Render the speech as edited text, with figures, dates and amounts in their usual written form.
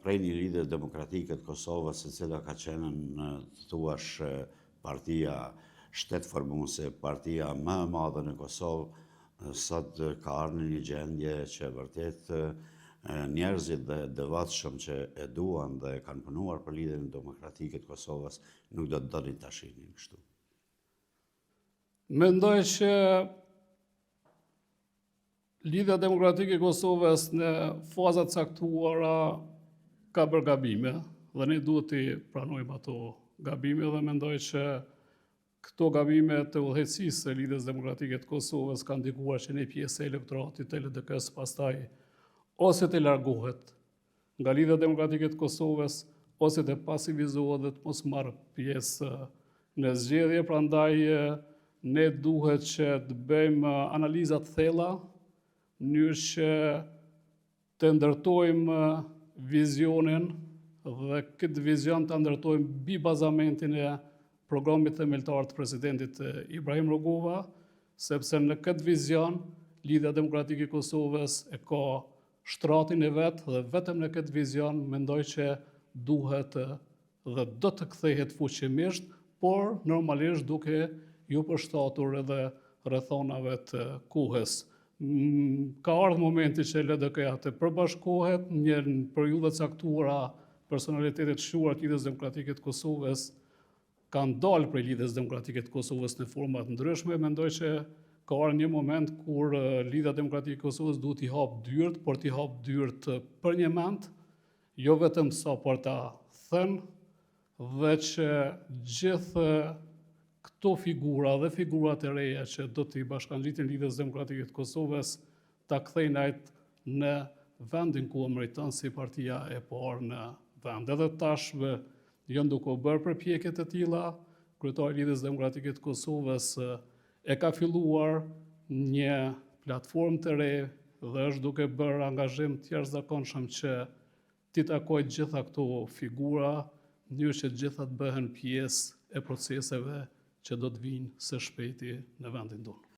prej një lidhje demokratike të Kosovës, e cila ka qenë në thuash partia shtetëformuese, partia më e madhe në Kosovë, sot ka ardhur në një gjendje që vërtet njerëzit dhe devotshëm që e duan dhe kanë punuar për lidhjen demokratike të Kosovës nuk do të donin ta shihnin kështu. Mendoj që Lidhja Demokratike e Kosovës në fazat caktuara ka bërë gabime dhe ne duhet të pranojmë ato gabime dhe mendoj që këto gabime të udhëheqësisë së Lidhjes Demokratike të Kosovës kanë ndikuar që një pjesë e elektoratit të LDK-s pastaj ose të largohet nga Lidhja Demokratike të Kosovës ose të pasivizohet dhe të mos marrë pjesë në zgjedhje, prandaj ne duhet që të bëjmë analizat thella në mënyrë që të ndërtojmë vizionin dhe këtë vizion të ndërtojmë mbi bazamentin e programit themeltar të presidentit Ibrahim Rugova, sepse në këtë vizion Lidhja Demokratike e Kosovës e ka shtratin e vet dhe vetëm në këtë vizion mendoj që duhet dhe do të kthehet fuqimisht, por normalisht duke ju përshtatur edhe rrethonave të kohës. Ka ardhur momenti që LDK-ja të përbashkohet, në periudha caktuara personalitetet shuar të Lidhjes Demokratike të Kosovës kanë dalë prej Lidhjes Demokratike të Kosovës në forma të ndryshme. Mendoj që ka ardhur një moment kur Lidhja Demokratike e Kosovës duhet t'i hapë dyert, por t'i hapë dyert për një mend, jo vetëm sa për ta thënë, dhe që gjithë këto figura dhe figurat e reja që do t'i bashkangjitin Lidhjes Demokratike të Kosovës ta kthejnë në vendin ku meriton si partia e parë në vend. Edhe tashmë janë duke bërë përpjekje të tilla, kryetari i Lidhjes Demokratike të Kosovës e ka filluar një platformë të re dhe është duke bërë angazhim të jashtëzakonshëm që t'i takojë gjitha këto figura, në mënyrë që gjitha të bëhen pjesë e proceseve që do të vinë së shpejti në vendin tonë.